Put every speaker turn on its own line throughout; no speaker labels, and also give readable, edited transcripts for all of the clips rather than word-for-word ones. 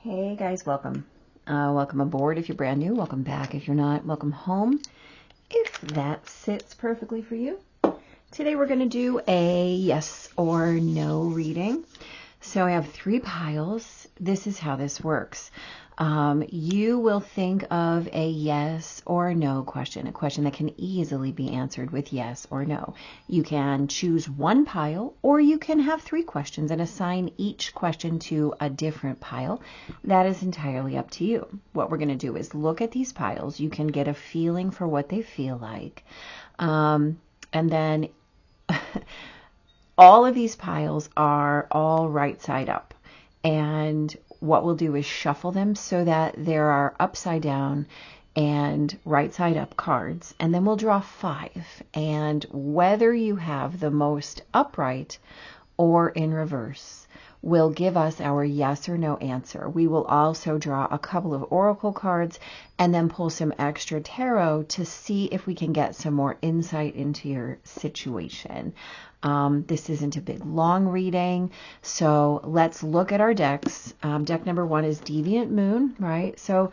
Hey guys, welcome. Welcome aboard if you're brand new. Welcome back if you're not. Welcome home if that sits perfectly for you. Today we're going to do a yes or no reading. So I have 3 piles. This is how this works. You will think of a yes or no question, a question that can easily be answered with yes or no. You can choose one pile, or you can have 3 questions and assign each question to a different pile. That is entirely up to you. What we're going to do is look at these piles. You can get a feeling for what they feel like. And then all of these piles are all right side up. And what we'll do is shuffle them so that there are upside down and right side up cards. And then we'll draw 5. And whether you have the most upright or in reverse will give us our yes or no answer. We will also draw a couple of oracle cards and then pull some extra tarot to see if we can get some more insight into your situation. This isn't a big long reading, so let's look at our decks. Deck number 1 is Deviant Moon, right? So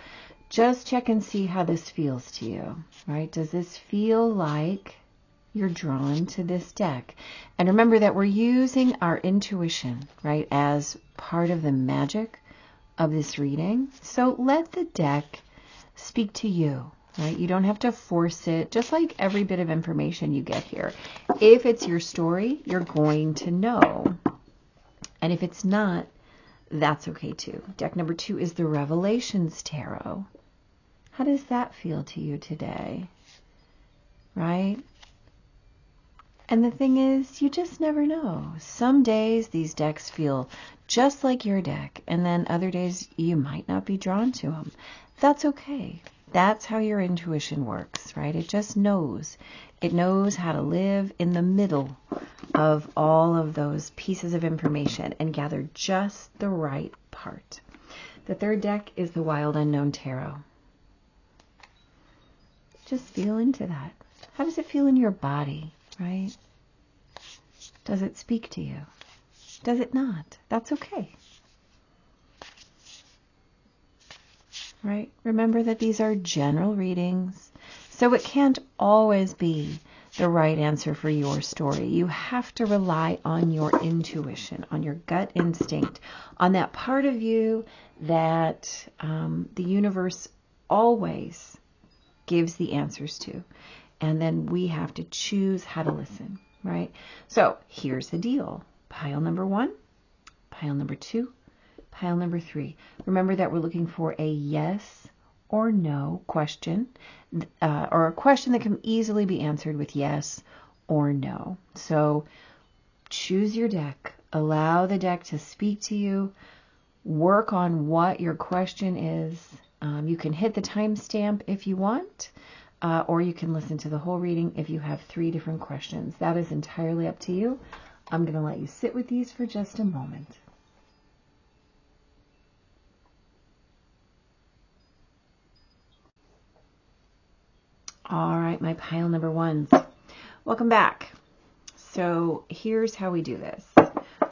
just check and see how this feels to you, right? Does this feel like you're drawn to this deck? And remember that we're using our intuition, right, as part of the magic of this reading. So let the deck speak to you. Right? You don't have to force it, just like every bit of information you get here. If it's your story, you're going to know. And if it's not, that's okay too. Deck number 2 is the Revelations Tarot. How does that feel to you today? Right? And the thing is, you just never know. Some days these decks feel just like your deck, and then other days you might not be drawn to them. That's okay. That's how your intuition works, right? It just knows. It knows how to live in the middle of all of those pieces of information and gather just the right part. The 3rd deck is the Wild Unknown Tarot. Just feel into that. How does it feel in your body, right? Does it speak to you? Does it not? That's okay. Right? Remember that these are general readings, so it can't always be the right answer for your story. You have to rely on your intuition, on your gut instinct, on that part of you that the universe always gives the answers to. And then we have to choose how to listen, right? So here's the deal. Pile number 1, pile number 2, pile number 3. Remember that we're looking for a yes or no question, or a question that can easily be answered with yes or no. So choose your deck. Allow the deck to speak to you. Work on what your question is. You can hit the timestamp if you want, or you can listen to the whole reading if you have 3 different questions. That is entirely up to you. I'm going to let you sit with these for just a moment. All right, my pile number 1s. Welcome back. So here's how we do this.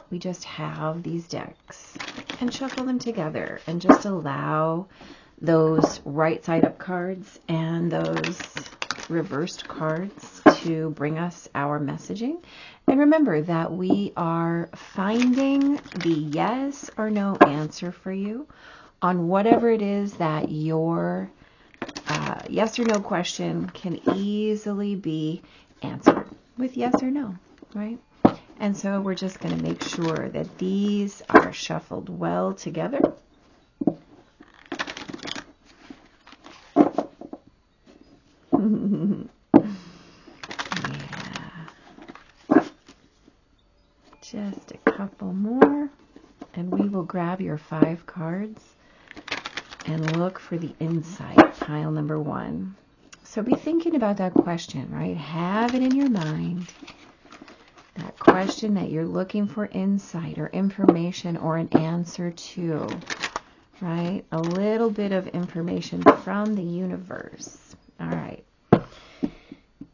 We just have these decks and shuffle them together and just allow those right side up cards and those reversed cards to bring us our messaging. And remember that we are finding the yes or no answer for you on whatever it is that your yes or no question can easily be answered with yes or no, right? And so we're just going to make sure that these are shuffled well together. Yeah. Just a couple more, and we will grab your 5 cards and look for the insight, pile number 1. So be thinking about that question, right? Have it in your mind. That question that you're looking for insight or information or an answer to, right? A little bit of information from the universe. All right.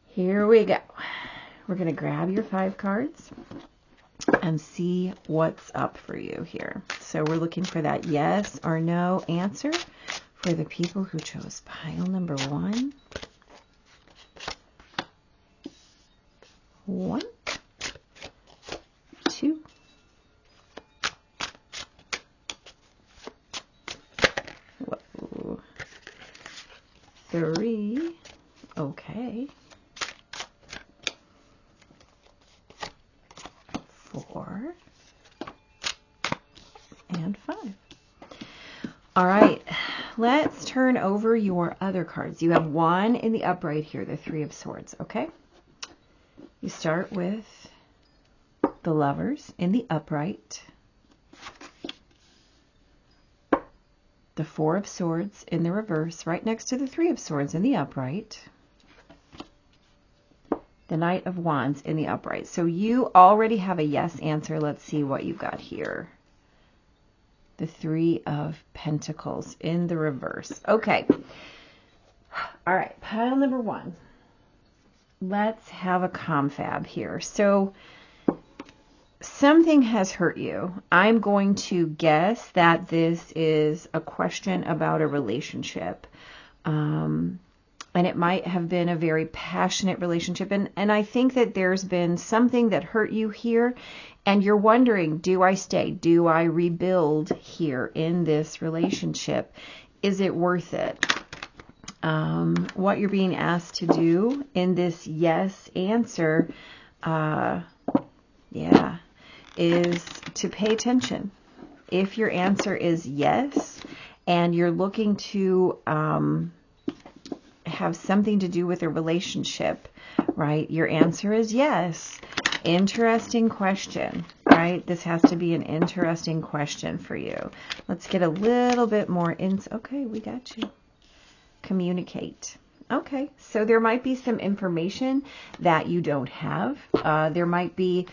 Here we go. We're going to grab your 5 cards and see what's up for you here. So we're looking for that yes or no answer for the people who chose pile number 1. 1, 2, 3, okay, 4, and 5. All right, let's turn over your other cards. You have 1 in the upright here, the 3 of Swords, okay? You start with the Lovers in the upright, the 4 of Swords in the reverse, right next to the 3 of Swords in the upright, the Knight of Wands in the upright. So you already have a yes answer. Let's see what you've got here. The 3 of Pentacles in the reverse. Okay. All right, pile number 1. Let's have a confab here. So something has hurt you. I'm going to guess that this is a question about a relationship. And it might have been a very passionate relationship. And I think that there's been something that hurt you here. And you're wondering, do I stay? Do I rebuild here in this relationship? Is it worth it? What you're being asked to do in this yes answer, is to pay attention. If your answer is yes, and you're looking to have something to do with a relationship, right? Your answer is yes. Interesting question, right? This has to be an interesting question for you. Let's get a little bit more okay, we got you. Communicate. Okay, so there might be some information that you don't have. There might be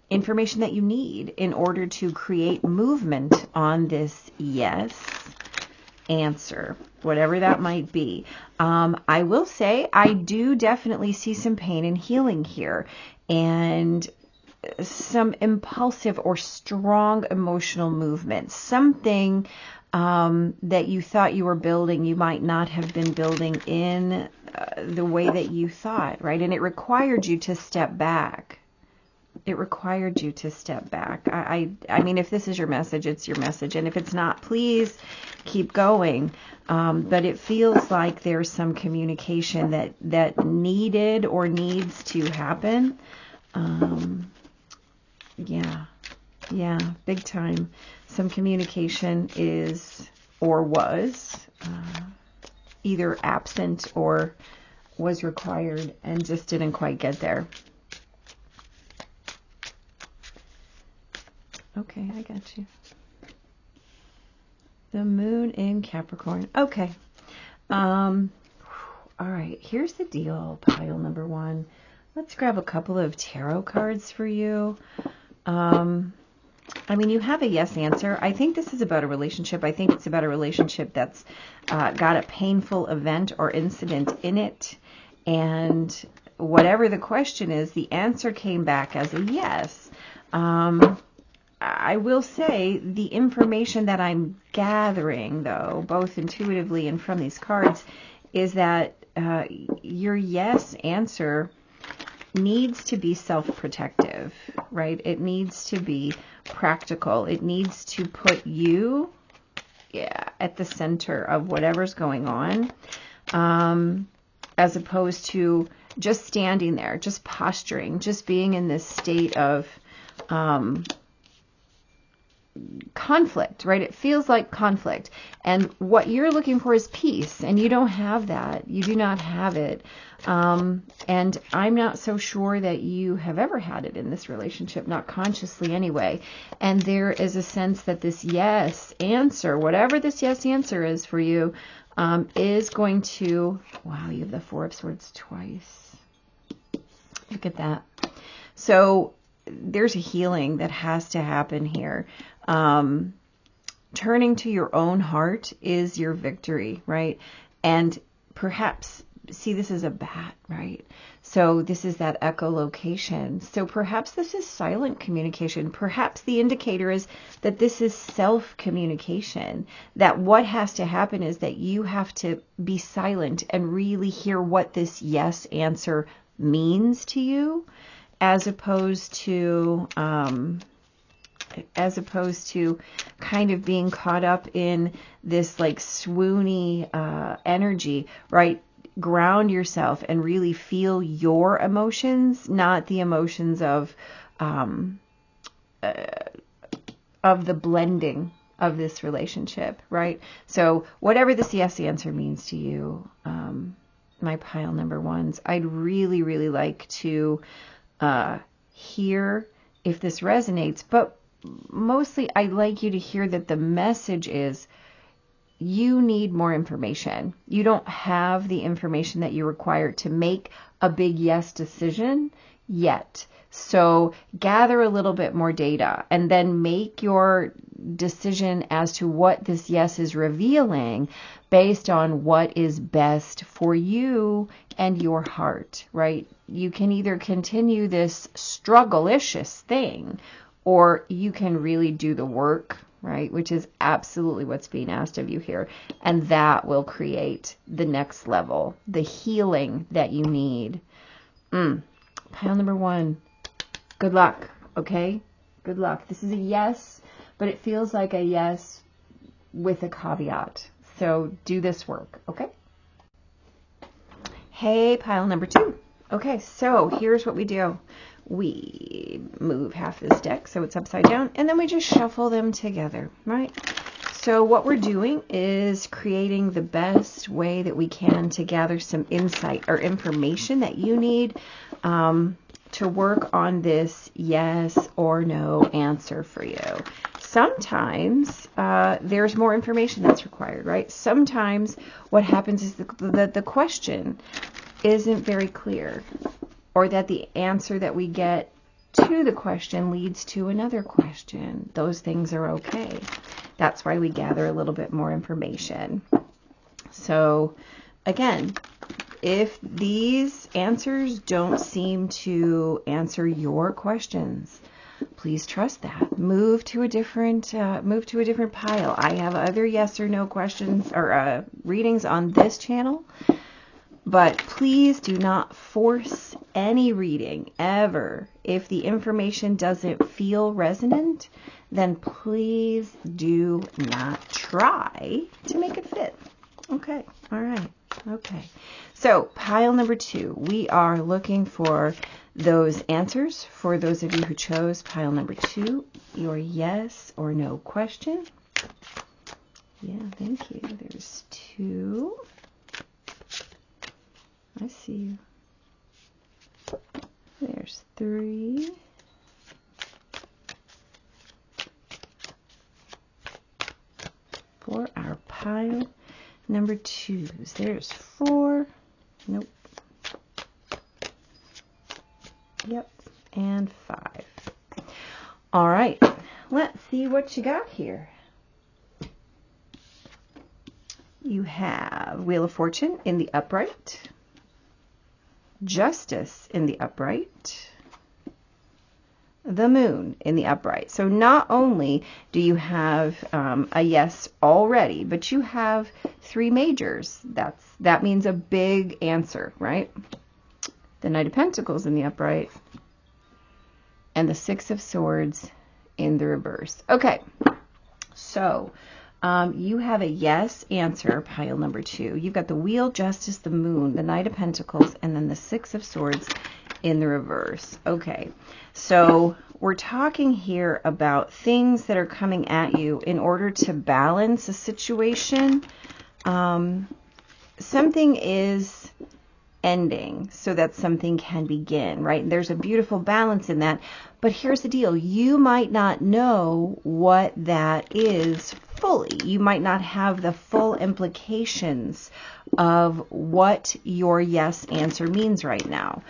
information that you need in order to create movement on this yes answer, whatever that might be. I will say I do definitely see some pain and healing here, and some impulsive or strong emotional movement. Something that you thought you were building, you might not have been building in the way that you thought, right? And it required you to step back. It required you to step back. I mean, if this is your message, it's your message. And if it's not, please keep going. But it feels like there's some communication that needed or needs to happen. Yeah, big time. Some communication is or was either absent or was required and just didn't quite get there. Okay, I got you. The Moon in Capricorn. Okay. All right, here's the deal, pile number 1. Let's grab a couple of tarot cards for you. I mean, you have a yes answer. I think this is about a relationship. I think it's about a relationship that's got a painful event or incident in it. And whatever the question is, the answer came back as a yes. I will say the information that I'm gathering, though, both intuitively and from these cards, is that your yes answer needs to be self-protective, right? It needs to be practical. It needs to put you at the center of whatever's going on, as opposed to just standing there, just posturing, just being in this state of conflict, right? It feels like conflict. And what you're looking for is peace, and you don't have that. You do not have it. And I'm not so sure that you have ever had it in this relationship, not consciously anyway. And there is a sense that this yes answer, whatever this yes answer is for you, is going to, wow, you have the 4 of Swords twice. Look at that. So there's a healing that has to happen here. Turning to your own heart is your victory, right? And perhaps see, this is a bat, right? So this is that echolocation. So perhaps this is silent communication. Perhaps the indicator is that this is self-communication, that what has to happen is that you have to be silent and really hear what this yes answer means to you, as opposed to kind of being caught up in this like swoony energy, right? Ground yourself and really feel your emotions, not the emotions of the blending of this relationship, right? So whatever this yes answer means to you, my pile number ones, I'd really, really like to hear if this resonates, but mostly I'd like you to hear that the message is you need more information. You don't have the information that you require to make a big yes decision yet. So gather a little bit more data and then make your decision as to what this yes is revealing based on what is best for you and your heart, right? You can either continue this struggle-icious thing, or you can really do the work, right? Which is absolutely what's being asked of you here. And that will create the next level, the healing that you need. Pile number one. Good luck, okay? Good luck. This is a yes, but it feels like a yes with a caveat. So do this work, okay? Hey, pile number two. Okay, so here's what we do. We move half this deck so it's upside down, and then we just shuffle them together, right? So what we're doing is creating the best way that we can to gather some insight or information that you need to work on this yes or no answer for you. Sometimes there's more information that's required, right? Sometimes what happens is that the question isn't very clear, or that the answer that we get to the question leads to another question. Those things are okay. That's why we gather a little bit more information. So again, if these answers don't seem to answer your questions, please trust that. Move to a different pile. I have other yes or no questions or readings on this channel. But please do not force any reading ever. If the information doesn't feel resonant, then please do not try to make it fit. Okay, all right, okay. So pile number two, we are looking for those answers for those of you who chose pile number two, your yes or no question. Yeah, thank you. There's two. I see you. There's three. For our pile number twos. There's four. Nope. Yep. And five. All right. Let's see what you got here. You have Wheel of Fortune in the upright. Justice in the upright, the Moon in the upright. So not only do you have a yes already, but you have three majors. That means a big answer, right? The Knight of Pentacles in the upright and the Six of Swords in the reverse. Okay, so you have a yes answer, pile number two. You've got the Wheel, Justice, the Moon, the Knight of Pentacles, and then the Six of Swords in the reverse. Okay, so we're talking here about things that are coming at you in order to balance a situation. Something is ending so that something can begin, right? There's a beautiful balance in that. But here's the deal. You might not know what that is fully. You might not have the full implications of what your yes answer means right now.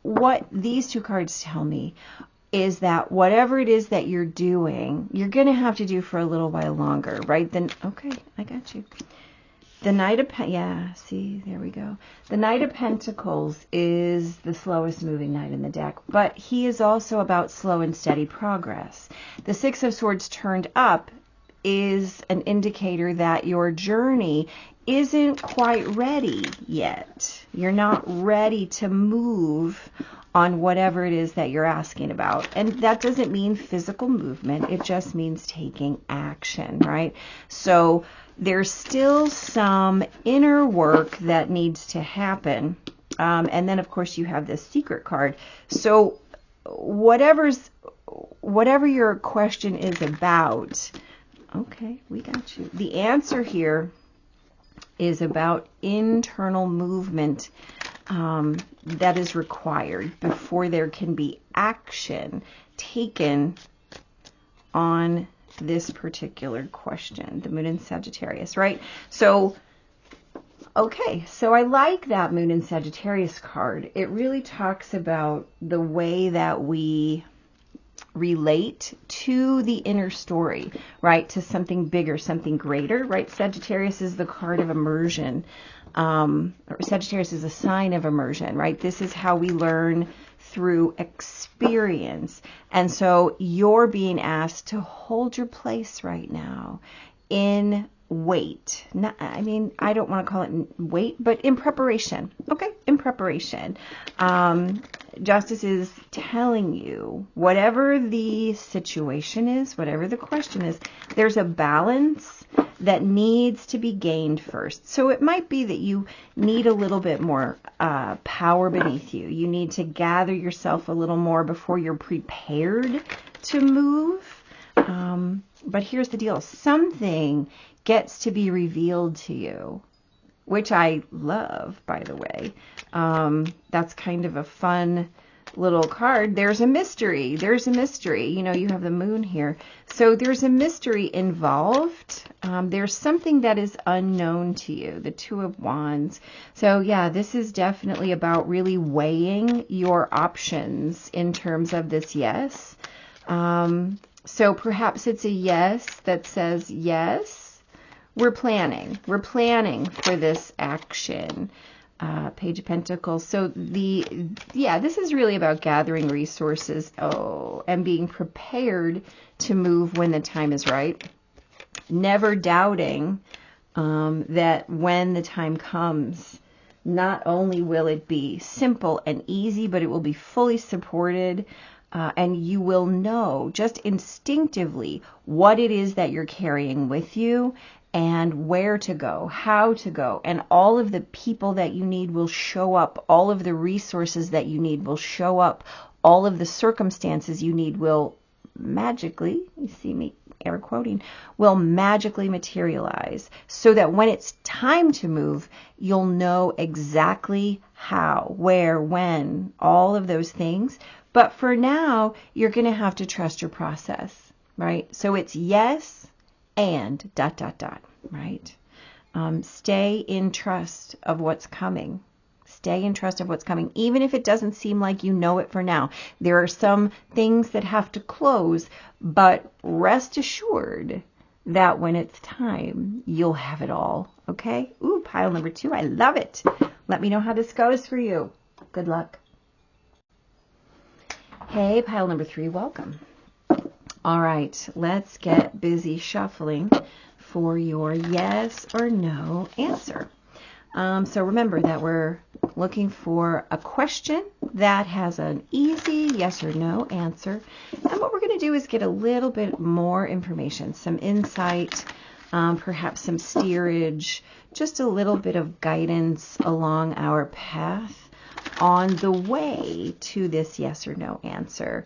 What these two cards tell me is that whatever it is that you're doing, you're going to have to do for a little while longer, right? Then, okay, I got you. The Knight of yeah, see, there we go. The Knight of Pentacles is the slowest moving knight in the deck, but he is also about slow and steady progress. The Six of Swords turned up is an indicator that your journey isn't quite ready yet. You're not ready to move on whatever it is that you're asking about. And that doesn't mean physical movement. It just means taking action, right? So there's still some inner work that needs to happen. And then, of course, you have this secret card. So whatever your question is about, okay, we got you. The answer here is about internal movement that is required before there can be action taken on this particular question, the Moon in Sagittarius, right? So, okay, so I like that Moon in Sagittarius card. It really talks about the way that we relate to the inner story, right? To something bigger, something greater, right? Sagittarius is the card of immersion. Sagittarius is a sign of immersion, right? This is how we learn through experience. And so you're being asked to hold your place right now in wait. Not, I mean, I don't want to call it wait, but in preparation. Okay, in preparation. Justice is telling you, whatever the situation is, whatever the question is, there's a balance that needs to be gained first. So it might be that you need a little bit more power beneath you. You need to gather yourself a little more before you're prepared to move. But here's the deal. Something gets to be revealed to you, which I love, by the way. That's kind of a fun little card. There's a mystery. There's a mystery. You know, you have the moon here. So there's a mystery involved. There's something that is unknown to you, the Two of Wands. So yeah, this is definitely about really weighing your options in terms of this yes. So perhaps it's a yes that says, yes, we're planning for this action. Page of Pentacles. So this is really about gathering resources, and being prepared to move when the time is right. Never doubting that when the time comes, not only will it be simple and easy, but it will be fully supported. And you will know just instinctively what it is that you're carrying with you and where to go, how to go, and all of the people that you need will show up. All of the resources that you need will show up. All of the circumstances you need will magically, you see me air quoting, will magically materialize so that when it's time to move, you'll know exactly how, where, when, all of those things. But for now, you're going to have to trust your process, right? So it's yes and ... right? Stay in trust of what's coming. Stay in trust of what's coming, even if it doesn't seem like you know it for now. There are some things that have to close, but rest assured that when it's time, you'll have it all, okay? Ooh, pile number 2. I love it. Let me know how this goes for you. Good luck. Hey, pile number 3, welcome. All right, let's get busy shuffling for your yes or no answer. So remember that we're looking for a question that has an easy yes or no answer. And what we're going to do is get a little bit more information, some insight, perhaps some steerage, just a little bit of guidance along our path on the way to this yes or no answer.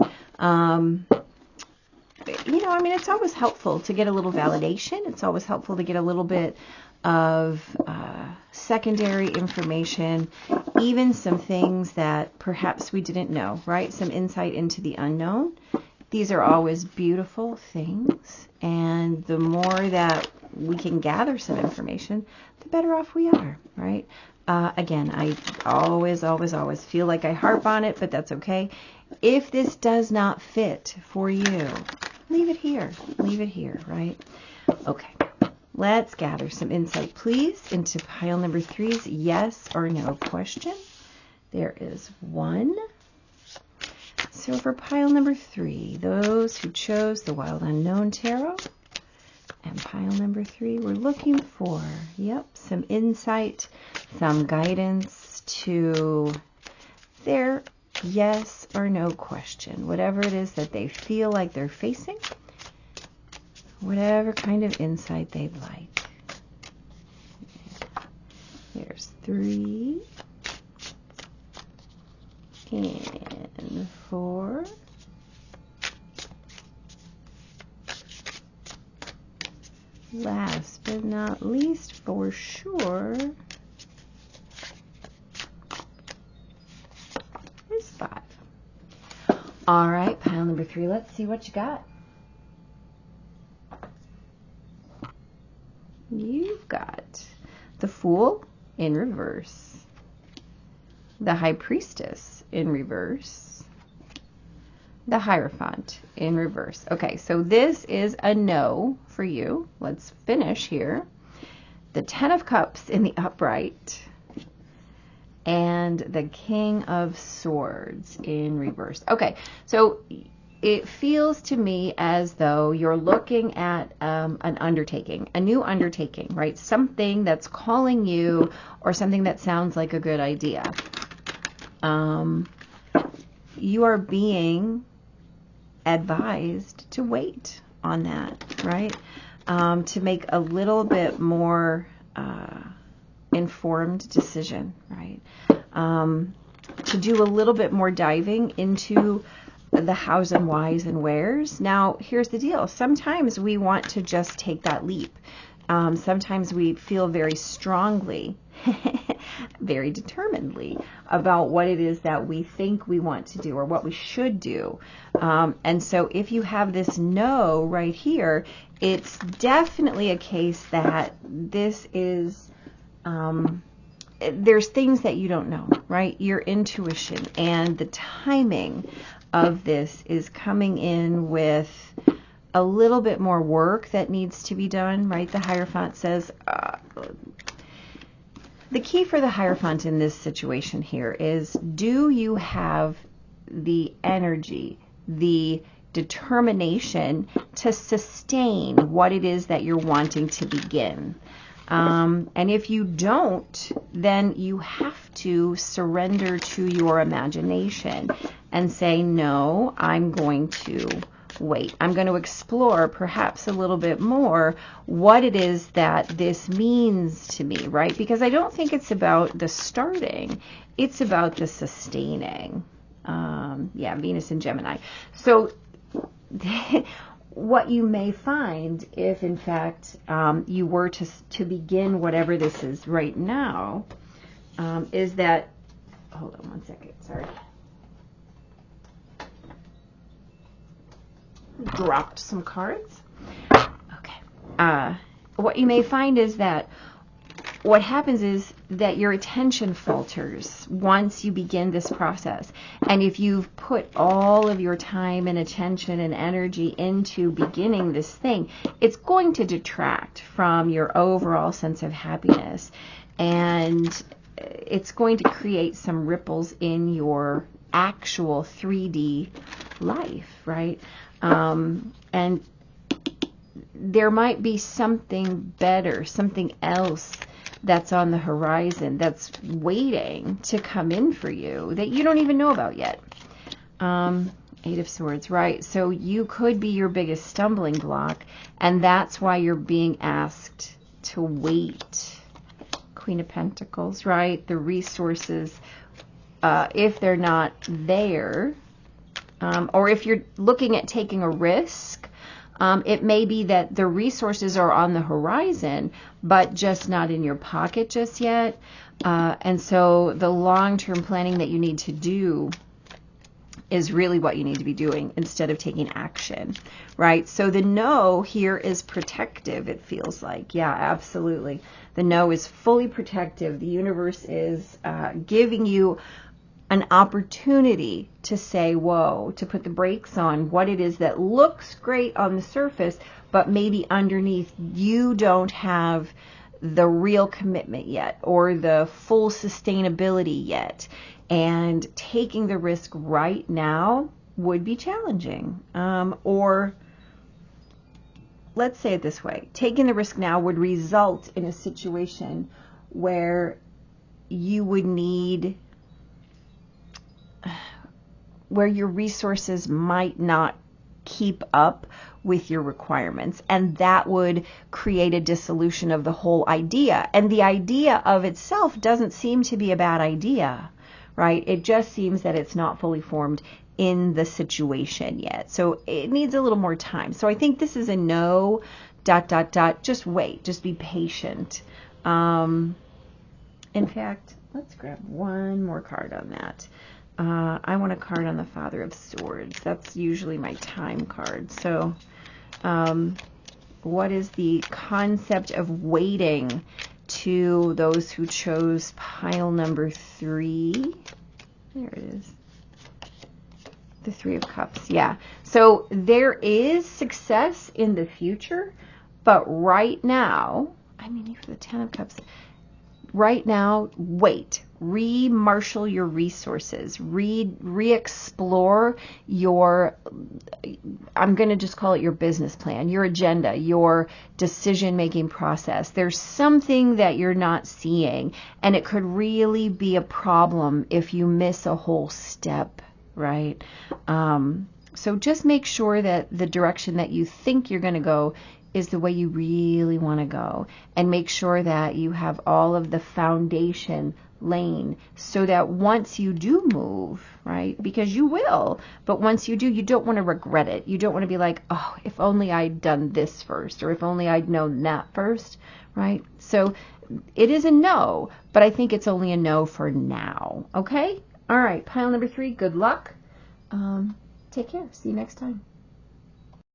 You know, I mean, it's always helpful to get a little validation. It's always helpful to get a little bit of secondary information, even some things that perhaps we didn't know, right? Some insight into the unknown. These are always beautiful things. And the more that we can gather some information, the better off we are, right? Again, I always feel like I harp on it, but that's okay. If this does not fit for you, leave it here, right? Okay, let's gather some insight, please, into pile number 3's yes or no question. There is 1. So for pile number 3, those who chose the Wild Unknown Tarot, and pile number 3, we're looking for, some insight, some guidance to their yes or no question, whatever it is that they feel like they're facing, whatever kind of insight they'd like. There's 3 and 4. Last but not least, for sure, is 5. All right, pile number 3, let's see what you got. You've got the Fool in reverse, the High Priestess in reverse, the Hierophant in reverse. Okay, so this is a no for you. Let's finish here. The 10 of Cups in the upright, and the King of Swords in reverse. Okay, so it feels to me as though you're looking at an undertaking, a new undertaking, right? Something that's calling you, or something that sounds like a good idea. You are being advised to wait on that, right? To make a little bit more informed decision, right? To do a little bit more diving into the hows and whys and wheres. Now, here's the deal. Sometimes we want to just take that leap. Sometimes we feel very strongly, very determinedly about what it is that we think we want to do or what we should do. And so if you have this no right here, it's definitely a case that this is, there's things that you don't know, right? Your intuition and the timing of this is coming in with a little bit more work that needs to be done, right? The Hierophant says, the key for the Hierophant in this situation here is, do you have the energy, the determination to sustain what it is that you're wanting to begin? And if you don't, then you have to surrender to your imagination and say, no, I'm going to wait. I'm going to explore perhaps a little bit more what it is that this means to me, right? Because I don't think it's about the starting. It's about the sustaining. Venus and Gemini. So what you may find if, in fact, you were to begin whatever this is right now, is that, hold on one second, sorry. Dropped some cards. Okay. What you may find is that what happens is that your attention falters once you begin this process. And if you've put all of your time and attention and energy into beginning this thing, it's going to detract from your overall sense of happiness. And it's going to create some ripples in your actual 3D life, right? And there might be something better, something else that's on the horizon, that's waiting to come in for you that you don't even know about yet. 8 of Swords, right? So you could be your biggest stumbling block, and that's why you're being asked to wait. Queen of Pentacles, right? The resources, if they're not there, or if you're looking at taking a risk, it may be that the resources are on the horizon, but just not in your pocket just yet. And so the long-term planning that you need to do is really what you need to be doing instead of taking action, right? So the no here is protective, it feels like. Yeah, absolutely. The no is fully protective. The universe is giving you an opportunity to say, whoa, to put the brakes on what it is that looks great on the surface, but maybe underneath you don't have the real commitment yet or the full sustainability yet. And taking the risk right now would be challenging. Or let's say it this way, taking the risk now would result in a situation where you would need, where your resources might not keep up with your requirements, and that would create a dissolution of the whole idea. And the idea of itself doesn't seem to be a bad idea, right? It just seems that it's not fully formed in the situation yet. So it needs a little more time. So I think this is a no, ... Just wait, just be patient. In fact, let's grab one more card on that. I want a card on the Father of Swords. That's usually my time card. So what is the concept of waiting to those who chose pile number 3? There it is. The 3 of Cups. Yeah. So there is success in the future, but right now, I mean, for the 10 of Cups, right now, wait. Re-marshal your resources. Re-explore your, I'm going to just call it your business plan, your agenda, your decision-making process. There's something that you're not seeing, and it could really be a problem if you miss a whole step, right? So just make sure that the direction that you think you're going to go is the way you really want to go, and make sure that you have all of the foundation lane so that once you do move, right, because you will, but once you do, you don't want to regret it. You don't want to be like, oh, if only I'd done this first, or if only I'd known that first, right? So it is a no, but I think it's only a no for now. Okay? All right, pile number 3, good luck. Take care. See you next time.